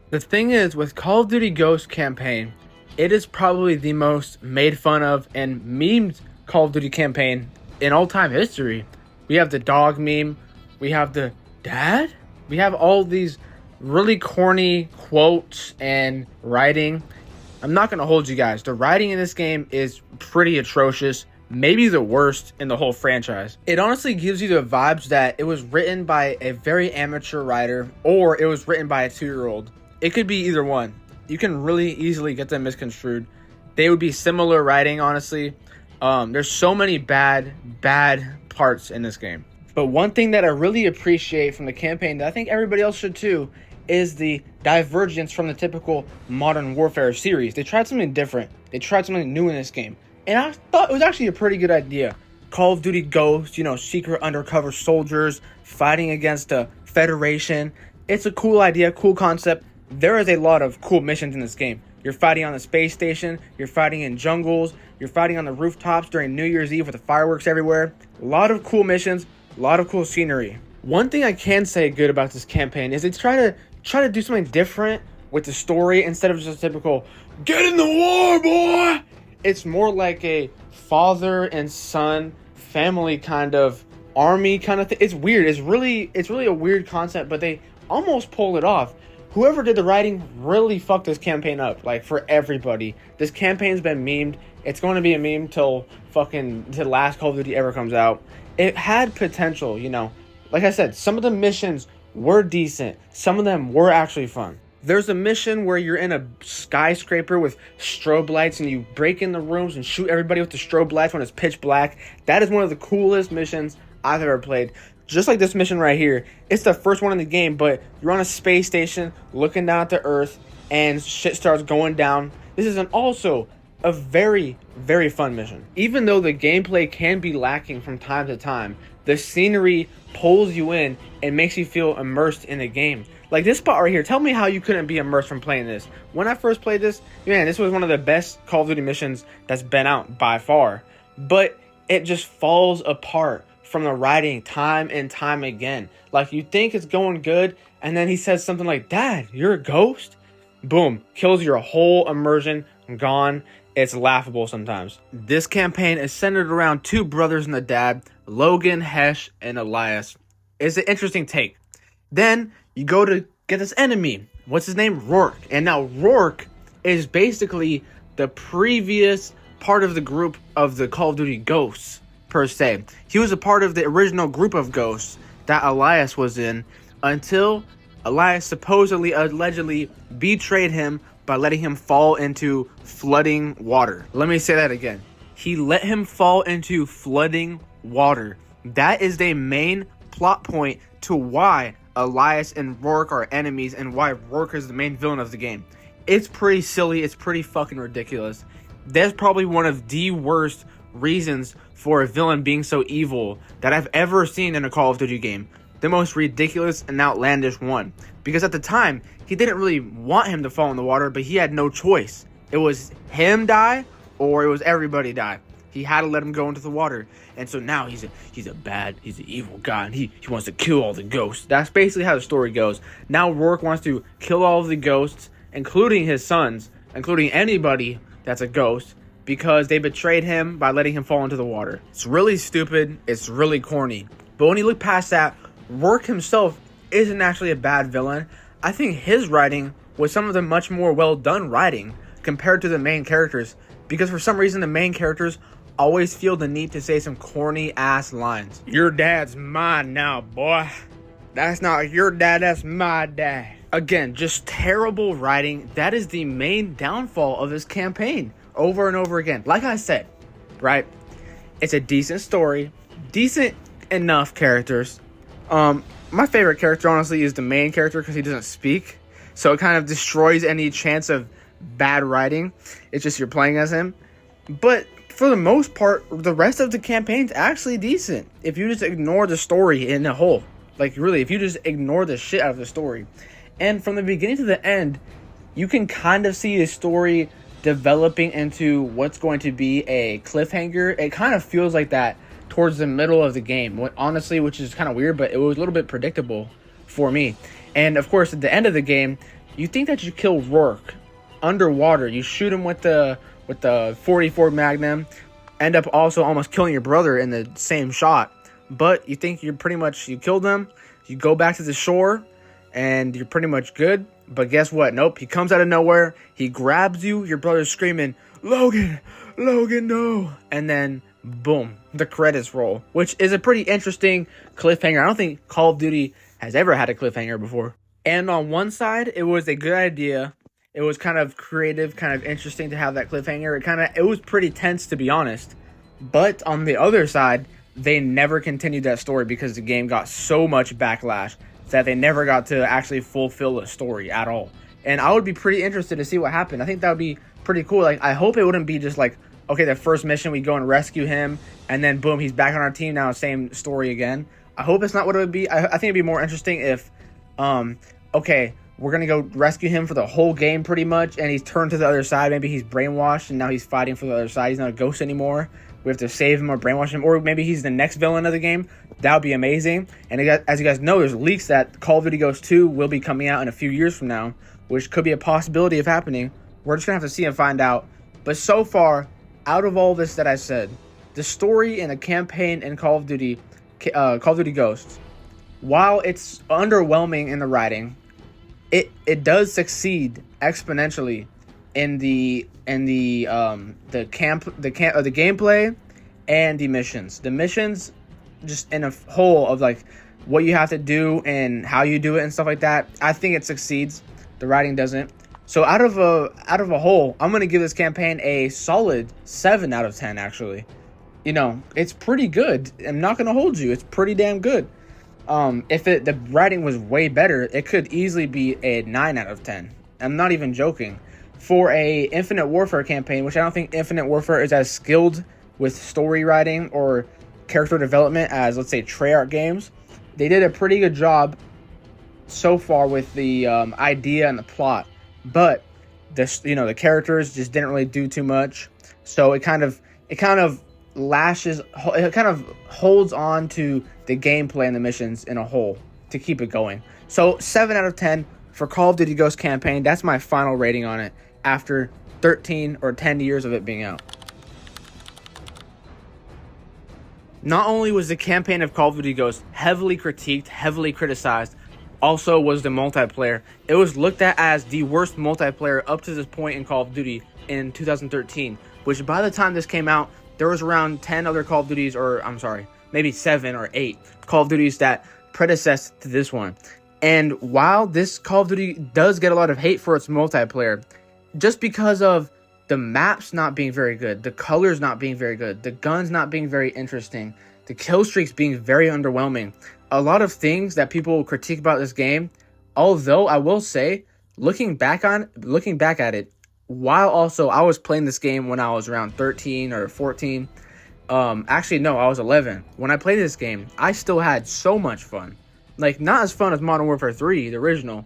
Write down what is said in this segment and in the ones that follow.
The thing is, with Call of Duty Ghost campaign, it is probably the most made fun of and memed Call of Duty campaign in all time history. We have the dog meme, we have the dad, we have all these really corny quotes and writing. I'm not gonna hold you guys. The writing in this game is pretty atrocious. Maybe the worst in the whole franchise. It honestly gives you the vibes that it was written by a very amateur writer or it was written by a 2-year-old. It could be either one. You can really easily get them misconstrued. They would be similar writing, honestly. There's so many bad parts in this game. But one thing that I really appreciate from the campaign that I think everybody else should too is the divergence from the typical Modern Warfare series. They tried something different. They tried something new in this game. And I thought it was actually a pretty good idea. Call of Duty Ghosts, secret undercover soldiers fighting against the Federation. It's a cool idea, cool concept. There is a lot of cool missions in this game. You're fighting on the space station, you're fighting in jungles, you're fighting on the rooftops during New Year's Eve with the fireworks everywhere. A lot of cool missions, a lot of cool scenery. One thing I can say good about this campaign is they try to do something different with the story instead of just a typical get in the war, boy. It's more like a father and son family kind of army kind of thing. It's weird. It's really a weird concept, but they almost pull it off. Whoever did the writing really fucked this campaign up, like for everybody. This campaign's been memed. It's going to be a meme till last Call of Duty ever comes out. It had potential, Like I said, some of the missions were decent. Some of them were actually fun. There's a mission where you're in a skyscraper with strobe lights and you break in the rooms and shoot everybody with the strobe lights when it's pitch black. That is one of the coolest missions I've ever played. Just like this mission right here. It's the first one in the game, but you're on a space station looking down at the Earth and shit starts going down. This is also a very, very fun mission. Even though the gameplay can be lacking from time to time, the scenery pulls you in and makes you feel immersed in the game. Like this spot right here, tell me how you couldn't be immersed from playing this. When I first played this, man, this was one of the best Call of Duty missions that's been out by far. But it just falls apart from the writing time and time again. Like you think it's going good, and then he says something like, "Dad, you're a ghost?" Boom, kills your whole immersion, gone. It's laughable sometimes. This campaign is centered around two brothers and a dad, Logan, Hesh, and Elias. It's an interesting take. Then you go to get this enemy. What's his name? Rourke. And now Rourke is basically the previous part of the group of the Call of Duty Ghosts, per se. He was a part of the original group of Ghosts that Elias was in until Elias supposedly, allegedly betrayed him by letting him fall into flooding water. Let me say that again. He let him fall into flooding water. That is the main plot point to why Elias and Rourke are enemies and why Rourke is the main villain of the game. It's pretty silly. It's pretty fucking ridiculous. That's probably one of the worst reasons for a villain being so evil that I've ever seen in a Call of Duty game. The most ridiculous and outlandish one. Because at the time, he didn't really want him to fall in the water, but he had no choice. It was him die or it was everybody die. He had to let him go into the water. And so now he's an evil guy, and he wants to kill all the ghosts. That's basically how the story goes. Now Rourke wants to kill all of the ghosts, including his sons, including anybody that's a ghost, because they betrayed him by letting him fall into the water. It's really stupid. It's really corny. But when you look past that, Rourke himself isn't actually a bad villain. I think his writing was some of the much more well done writing compared to the main characters, because for some reason the main characters always feel the need to say some corny ass lines. Your dad's mine now, boy. That's not your dad, that's my dad. Again, just terrible writing. That is the main downfall of this campaign over and over again. Like I said, right? It's a decent story, decent enough characters. My favorite character, honestly, is the main character because he doesn't speak. So it kind of destroys any chance of bad writing. It's just you're playing as him. But for the most part, the rest of the campaign's actually decent. If you just ignore the story in a whole. Like, really, if you just ignore the shit out of the story. And from the beginning to the end, you can kind of see the story developing into what's going to be a cliffhanger. It kind of feels like that towards the middle of the game, honestly, which is kind of weird, but it was a little bit predictable for me. And of course, at the end of the game, You think that you kill Rourke underwater. You shoot him with the 44 Magnum, end up also almost killing your brother in the same shot. But you think you killed him. You go back to the shore, and you're pretty much good. But guess what? Nope. He comes out of nowhere. He grabs you. Your brother's screaming, Logan, no. And then, boom, the credits roll, which is a pretty interesting cliffhanger. I don't think Call of Duty has ever had a cliffhanger before. And on one side, it was a good idea. It was kind of creative, kind of interesting to have that cliffhanger. It was pretty tense, to be honest. But on the other side, they never continued that story because the game got so much backlash that they never got to actually fulfill the story at all. And I would be pretty interested to see what happened. I think that would be pretty cool. Like, I hope it wouldn't be just like, okay, the first mission, we go and rescue him, and then boom, he's back on our team now, same story again. I hope it's not what it would be. I think it'd be more interesting if, okay, we're going to go rescue him for the whole game pretty much, and he's turned to the other side. Maybe he's brainwashed, and now he's fighting for the other side. He's not a ghost anymore. We have to save him or brainwash him, or maybe he's the next villain of the game. That would be amazing. And as you guys know, there's leaks that Call of Duty Ghosts 2 will be coming out in a few years from now, which could be a possibility of happening. We're just going to have to see and find out. But so far, out of all this that I said, the story and the campaign in Call of Duty Ghosts, while it's underwhelming in the writing, it does succeed exponentially in the gameplay and the missions. The missions, just in a whole of like what you have to do and how you do it and stuff like that, I think it succeeds. The writing doesn't. So out of a whole, I'm gonna give this campaign a solid 7 out of 10. Actually, it's pretty good. I'm not gonna hold you. It's pretty damn good. If the writing was way better, it could easily be a 9 out of 10. I'm not even joking. For a Infinite Warfare campaign, which I don't think Infinite Warfare is as skilled with story writing or character development as, let's say, Treyarch games, they did a pretty good job so far with the idea and the plot. But the characters just didn't really do too much. So it kind of holds on to the gameplay and the missions in a whole to keep it going. So 7 out of 10 for Call of Duty Ghosts campaign. That's my final rating on it after 13 or 10 years of it being out. Not only was the campaign of Call of Duty Ghosts heavily critiqued, heavily criticized, also was the multiplayer. It was looked at as the worst multiplayer up to this point in Call of Duty in 2013, which by the time this came out, there was around 10 other Call of Duties, maybe 7 or 8 Call of Duties that predecessed to this one. And while this Call of Duty does get a lot of hate for its multiplayer, just because of the maps not being very good, the colors not being very good, the guns not being very interesting, the kill streaks being very underwhelming, a lot of things that people critique about this game, although I will say, looking back at it, while also I was playing this game when I was around 13 or 14, actually no, I was 11. When I played this game, I still had so much fun. Like, not as fun as Modern Warfare 3, the original,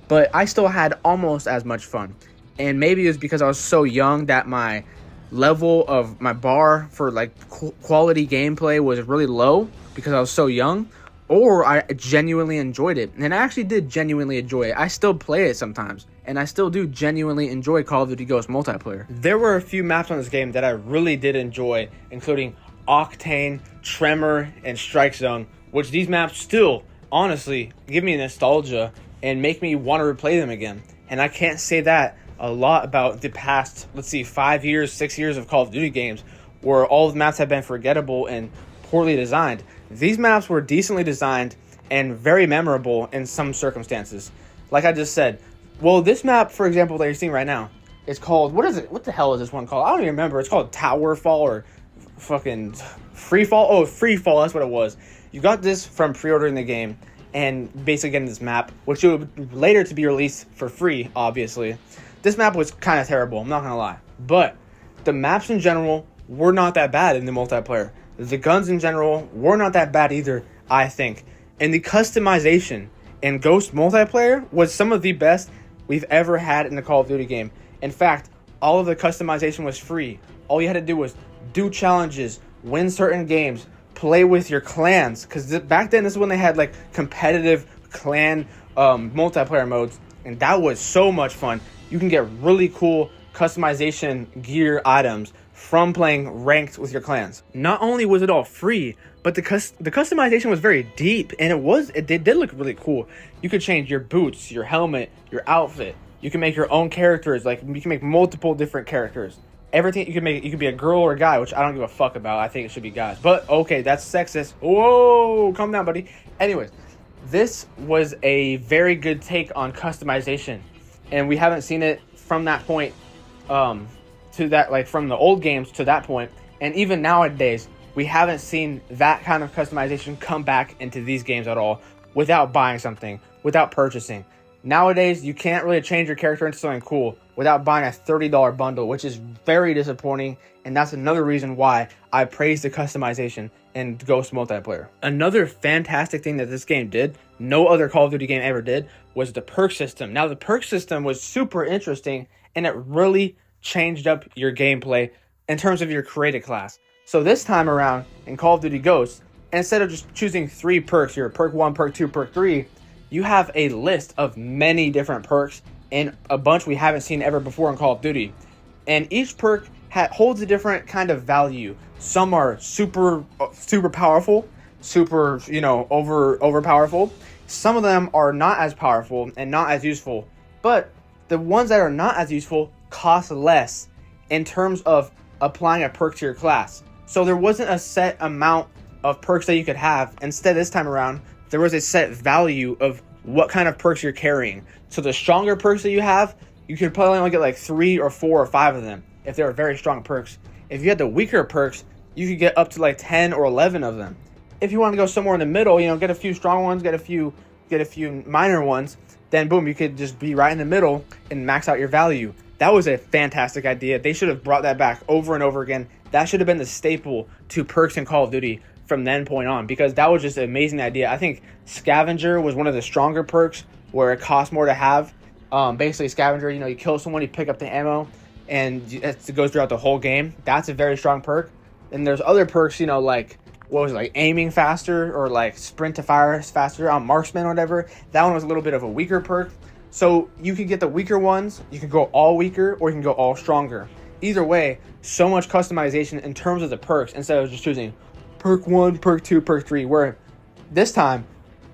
but I still had almost as much fun. And maybe it was because I was so young that my level of my bar for like quality gameplay was really low because I was so young, or I genuinely enjoyed it. And I actually did genuinely enjoy it. I still play it sometimes, and I still do genuinely enjoy Call of Duty Ghosts multiplayer. There were a few maps on this game that I really did enjoy, including Octane, Tremor, and Strike Zone, which these maps still, honestly, give me nostalgia and make me want to replay them again. And I can't say that a lot about the past, 5 years, 6 years of Call of Duty games, where all the maps have been forgettable and poorly designed. These maps were decently designed and very memorable in some circumstances. Like I just said, well, this map, for example, that you're seeing right now, is called, what is it? What the hell is this one called? I don't even remember. It's called Tower Fall or fucking Free Fall. Oh, Free Fall, that's what it was. You got this from pre-ordering the game and basically getting this map, which would later to be released for free, obviously. This map was kind of terrible, I'm not going to lie. But the maps in general were not that bad in the multiplayer. The guns in general were not that bad either, I think. And the customization in Ghost multiplayer was some of the best we've ever had in the Call of Duty game. In fact, all of the customization was free. All you had to do was do challenges, win certain games, play with your clans. Because back then, this is when they had like competitive clan multiplayer modes. and that was so much fun. You can get really cool customization gear items from playing ranked with your clans. Not only was it all free, but the customization was very deep, and it did look really cool. You could change your boots, your helmet, your outfit. You can make your own characters. Like, you can make multiple different characters. Everything you can make. You could be a girl or a guy, which I don't give a fuck about. I think it should be guys. But okay, that's sexist. Whoa, calm down, buddy. Anyways, this was a very good take on customization, and we haven't seen it from that point to that, like from the old games to that point. And even nowadays, we haven't seen that kind of customization come back into these games at all without buying something, without purchasing. Nowadays, you can't really change your character into something cool without buying a $30 bundle, which is very disappointing. And that's another reason why I praise the customization in Ghost multiplayer. Another fantastic thing that this game did, no other Call of Duty game ever did, was the perk system. Now, the perk system was super interesting, and it really changed up your gameplay in terms of your created class. So this time around in Call of Duty Ghosts, instead of just choosing 3 perks, your perk 1, perk 2, perk 3, you have a list of many different perks and a bunch we haven't seen ever before in Call of Duty. And each perk holds a different kind of value. Some are super powerful, super, over powerful. Some of them are not as powerful and not as useful. But the ones that are not as useful cost less in terms of applying a perk to your class. So there wasn't a set amount of perks that you could have. Instead, this time around, there was a set value of what kind of perks you're carrying. So the stronger perks that you have, you could probably only get like 3 or 4 or 5 of them if they were very strong perks. If you had the weaker perks, you could get up to like 10 or 11 of them. If you want to go somewhere in the middle, get a few strong ones, get a few minor ones, then boom, you could just be right in the middle and max out your value. That was a fantastic idea. They should have brought that back over and over again. That should have been the staple to perks in Call of Duty from then point on, because that was just an amazing idea. I think Scavenger was one of the stronger perks where it costs more to have. Basically, Scavenger, you kill someone, you pick up the ammo, and it goes throughout the whole game. That's a very strong perk. And there's other perks, like, what was it, like aiming faster or like sprint to fire faster on marksman or whatever. That one was a little bit of a weaker perk. So you could get the weaker ones, you could go all weaker, or you can go all stronger. Either way, so much customization in terms of the perks instead of just choosing perk 1, perk 2, perk 3, where this time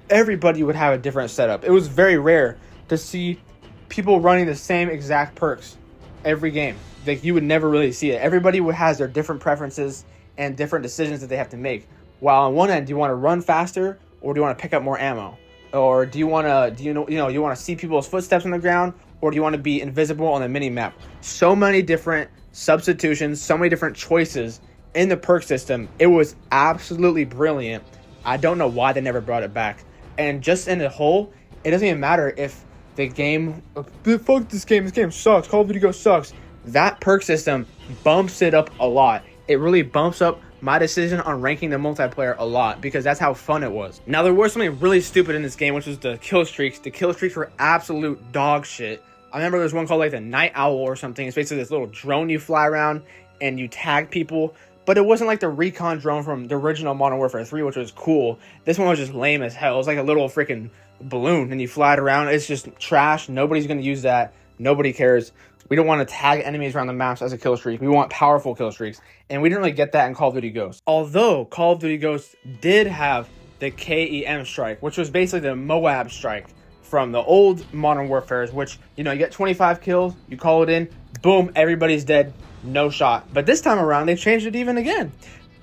everybody would have a different setup. It was very rare to see people running the same exact perks every game. Like, you would never really see it. Everybody has their different preferences and different decisions that they have to make. While on one end, do you want to run faster, or do you want to pick up more ammo? Or do you want to see people's footsteps on the ground, or do you want to be invisible on the mini map? So many different substitutions, so many different choices in the perk system. It was absolutely brilliant. I don't know why they never brought it back. And just in the whole, it doesn't even matter if the game, fuck this game sucks, Call of Duty Ghosts sucks. That perk system bumps it up a lot. It really bumps up my decision on ranking the multiplayer a lot, because that's how fun it was. Now, there was something really stupid in this game, which was the kill streaks. The kill streaks were absolute dog shit. I remember there was one called like the Night Owl or something. It's basically this little drone you fly around and you tag people. But it wasn't like the recon drone from the original Modern Warfare 3, which was cool. This one was just lame as hell. It was like a little freaking balloon and you fly it around. It's just trash. Nobody's going to use that. Nobody cares. We don't want to tag enemies around the maps as a kill streak. We want powerful kill streaks. And we didn't really get that in Call of Duty Ghosts. Although Call of Duty Ghosts did have the KEM strike, which was basically the Moab strike from the old Modern Warfares, which, you get 25 kills, you call it in, boom, everybody's dead, no shot. But this time around, they changed it even again.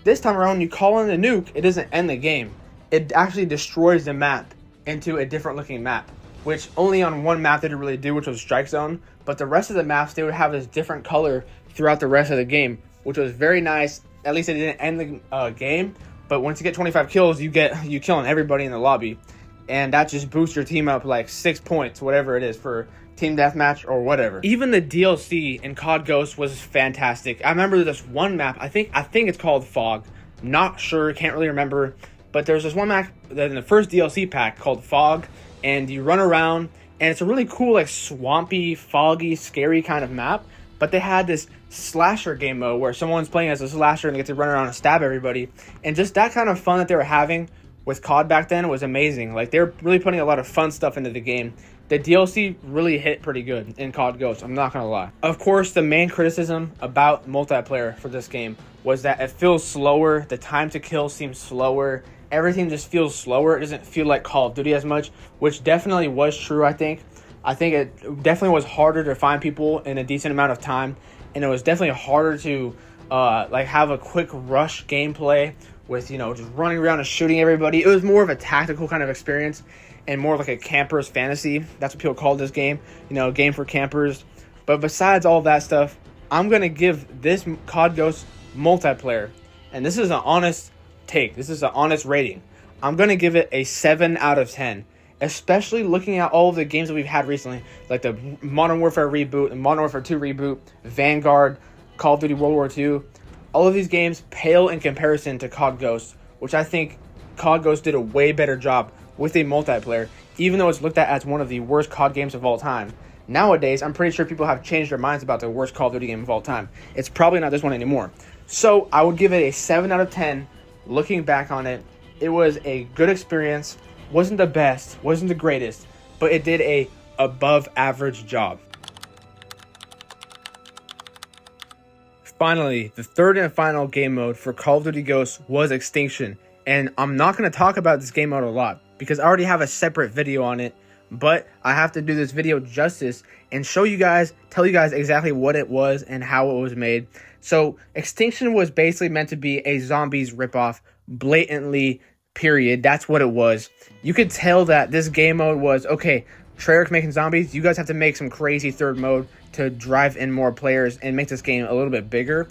This time around, you call in the nuke, it doesn't end the game. It actually destroys the map into a different looking map, which only on one map did it really do, which was Strike Zone. But the rest of the maps, they would have this different color throughout the rest of the game, which was very nice. At least it didn't end the game. But once you get 25 kills, you killing everybody in the lobby. And that just boosts your team up like 6 points, whatever it is, for team deathmatch or whatever. Even the DLC in COD Ghosts was fantastic. I remember this one map, I think it's called Fog. Not sure, can't really remember. But there's this one map in the first DLC pack called Fog, and you run around, and it's a really cool, like, swampy, foggy, scary kind of map. But they had this slasher game mode where someone's playing as a slasher and they get to run around and stab everybody. And just that kind of fun that they were having, with COD back then was amazing. Like, they were really putting a lot of fun stuff into the game. The DLC really hit pretty good in COD Ghost, I'm not going to lie. Of course, the main criticism about multiplayer for this game was that it feels slower. The time to kill seems slower. Everything just feels slower. It doesn't feel like Call of Duty as much, which definitely was true, I think. I think it definitely was harder to find people in a decent amount of time, and it was definitely harder to have a quick rush gameplay with, just running around and shooting everybody. It was more of a tactical kind of experience and more like a camper's fantasy. That's what people call this game, a game for campers. But besides all that stuff, I'm going to give this COD Ghost multiplayer, and this is an honest take, this is an honest rating, I'm going to give it a 7 out of 10. Especially looking at all of the games that we've had recently, like the Modern Warfare reboot, the Modern Warfare 2 reboot, Vanguard, Call of Duty World War II. All of these games pale in comparison to COD Ghost, which I think COD Ghost did a way better job with a multiplayer, even though it's looked at as one of the worst COD games of all time. Nowadays, I'm pretty sure people have changed their minds about the worst Call of Duty game of all time. It's probably not this one anymore. So I would give it a 7 out of 10. Looking back on it, it was a good experience. Wasn't the best, wasn't the greatest, but it did a above average job. Finally, the third and final game mode for Call of Duty Ghosts was Extinction. And I'm not going to talk about this game mode a lot because I already have a separate video on it, but I have to do this video justice and tell you guys exactly what it was and how it was made. So Extinction was basically meant to be a zombies ripoff, blatantly, period. That's what it was. You could tell that this game mode was, okay, Treyarch making zombies, you guys have to make some crazy third mode to drive in more players and make this game a little bit bigger.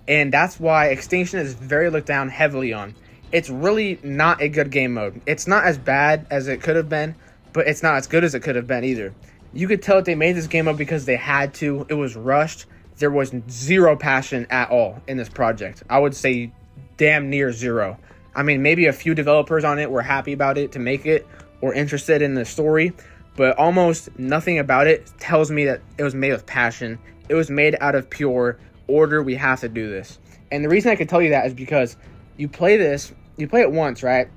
And that's why Extinction is very looked down heavily on. It's really not a good game mode. It's not as bad as it could have been, but it's not as good as it could have been either. You could tell that they made this game mode because they had to. It was rushed. There was zero passion at all in this project. I would say damn near zero. I mean, maybe a few developers on it were happy about it to make it or interested in the story, but almost nothing about it tells me that it was made with passion. It was made out of pure order. We have to do this. And the reason I can tell you that is because you play it once, right?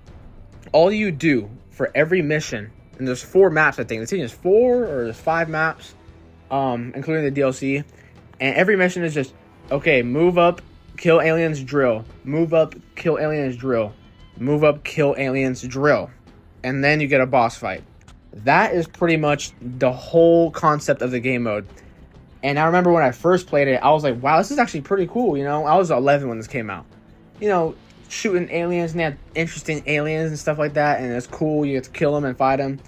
All you do for every mission, and there's 4 maps, I think. It's either 4 or there's 5 maps, including the DLC. And every mission is just, okay, move up, kill aliens, drill. Move up, kill aliens, drill. Move up, kill aliens, drill. And then you get a boss fight. That is pretty much the whole concept of the game mode. And I remember when I first played it, I was like, wow, this is actually pretty cool, I was 11 when this came out. Shooting aliens, and they have interesting aliens and stuff like that, and it's cool, you get to kill them and fight them.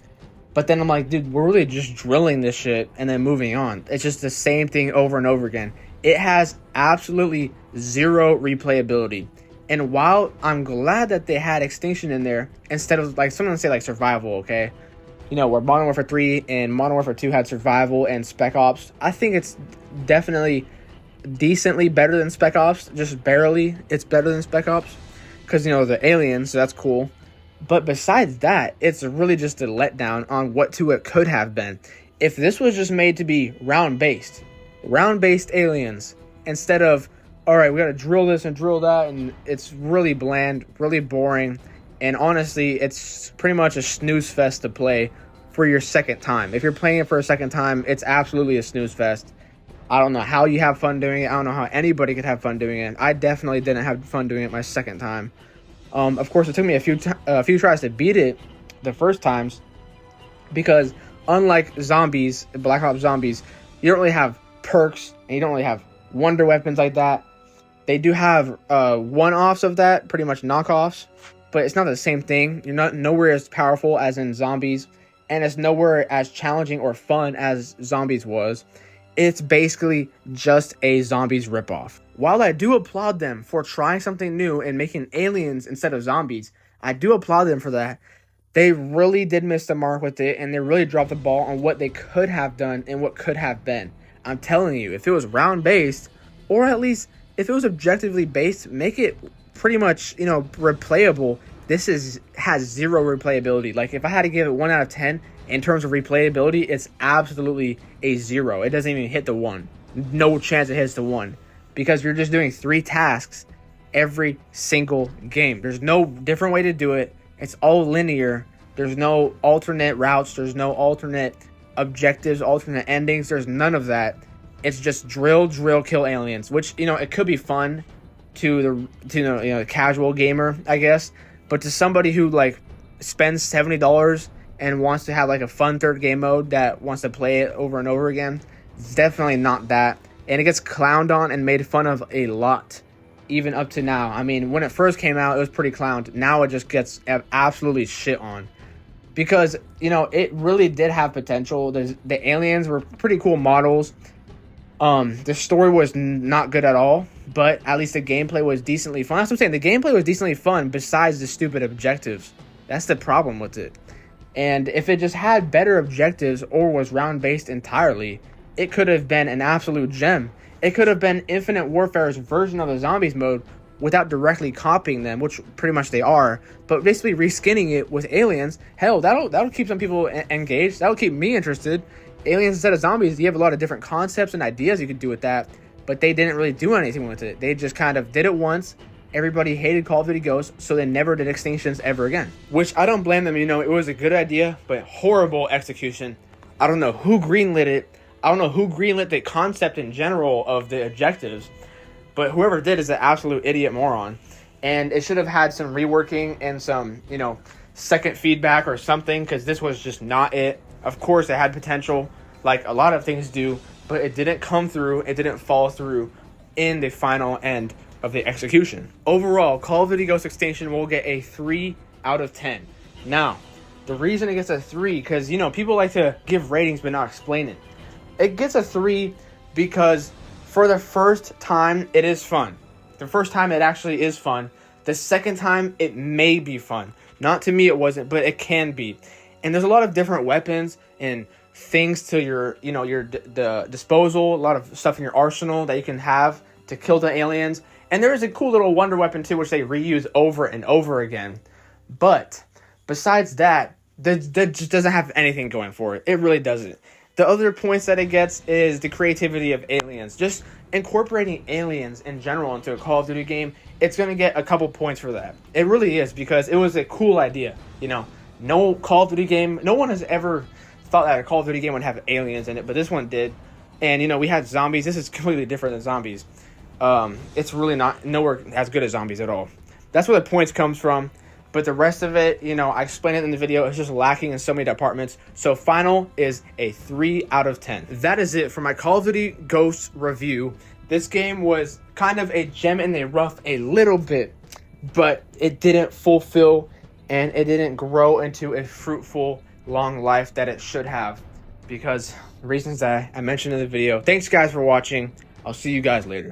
But then I'm like, dude, we're really just drilling this shit and then moving on. It's just the same thing over and over again. It has absolutely zero replayability. And while I'm glad that they had Extinction in there, instead of, like, someone say, like, survival, okay? Where Modern Warfare 3 and Modern Warfare 2 had survival and Spec Ops, I think it's definitely decently better than Spec Ops. Just barely, it's better than Spec Ops. Because, the aliens, so that's cool. But besides that, it's really just a letdown on what it could have been. If this was just made to be round-based aliens, instead of, all right, we got to drill this and drill that, and it's really bland, really boring, and honestly, it's pretty much a snooze fest to play for your second time. If you're playing it for a second time, it's absolutely a snooze fest. I don't know how you have fun doing it. I don't know how anybody could have fun doing it. I definitely didn't have fun doing it my second time. Of course, it took me a few tries to beat it the first times, because unlike zombies, Black Ops Zombies, you don't really have perks and you don't really have wonder weapons like that. They do have one-offs of that, pretty much knockoffs, but it's not the same thing. You're not nowhere as powerful as in Zombies, and it's nowhere as challenging or fun as Zombies was. It's basically just a Zombies ripoff. While I do applaud them for trying something new and making aliens instead of zombies, I do applaud them for that. They really did miss the mark with it, and they really dropped the ball on what they could have done and what could have been. I'm telling you, if it was round-based, or at least if it was objectively based, make it pretty much, replayable. This has zero replayability. Like, if I had to give it 1 out of 10 in terms of replayability, it's absolutely a 0. It doesn't even hit the 1. No chance it hits the 1. Because you're just doing 3 tasks every single game. There's no different way to do it, It's all linear. There's no alternate routes. There's no alternate objectives, alternate endings. There's none of that. It's just drill, kill aliens, which, it could be fun to the casual gamer, I guess. But to somebody who like spends $70 and wants to have like a fun third game mode that wants to play it over and over again, it's definitely not that. And it gets clowned on and made fun of a lot, even up to now. I mean, when it first came out, it was pretty clowned. Now it just gets absolutely shit on. Because, it really did have potential. The aliens were pretty cool models. The story was not good at all, but at least the gameplay was decently fun. That's what I'm saying. The gameplay was decently fun besides the stupid objectives. That's the problem with it. And if it just had better objectives or was round-based entirely, it could have been an absolute gem. It could have been Infinite Warfare's version of the zombies mode without directly copying them, which pretty much they are, but basically reskinning it with aliens. Hell, that'll keep some people engaged. That'll keep me interested. Aliens instead of zombies, you have a lot of different concepts and ideas you could do with that, but they didn't really do anything with it. They just kind of did it once. Everybody hated Call of Duty Ghosts, so they never did Extinctions ever again. Which I don't blame them. It was a good idea, but horrible execution. I don't know who greenlit it. I don't know who greenlit the concept in general of the objectives, but whoever did is an absolute idiot moron. And it should have had some reworking and some, second feedback or something, because this was just not it. Of course, it had potential, like a lot of things do, but it didn't come through. It didn't fall through in the final end of the execution. Overall, Call of Duty Ghost Extinction will get a 3 out of 10. Now, the reason it gets a 3, because, people like to give ratings but not explain it. It gets a 3 because for the first time, it is fun. The first time, it actually is fun. The second time, it may be fun. Not to me, it wasn't, but it can be. And there's a lot of different weapons and things to your disposal. A lot of stuff in your arsenal that you can have to kill the aliens. And there is a cool little wonder weapon too, which they reuse over and over again. But besides that just doesn't have anything going for it. It really doesn't. The other points that it gets is the creativity of aliens. Just incorporating aliens in general into a Call of Duty game, it's going to get a couple points for that. It really is, because it was a cool idea. No Call of Duty game, no one has ever thought that a Call of Duty game would have aliens in it, but this one did. And, we had zombies. This is completely different than zombies. It's really nowhere as good as zombies at all. That's where the points comes from. But the rest of it, I explained it in the video, it's just lacking in so many departments. So final is a 3 out of 10. That is it for my Call of Duty Ghosts review. This game was kind of a gem in the rough a little bit, but it didn't fulfill and it didn't grow into a fruitful, long life that it should have, because reasons that I mentioned in the video. Thanks guys for watching. I'll see you guys later.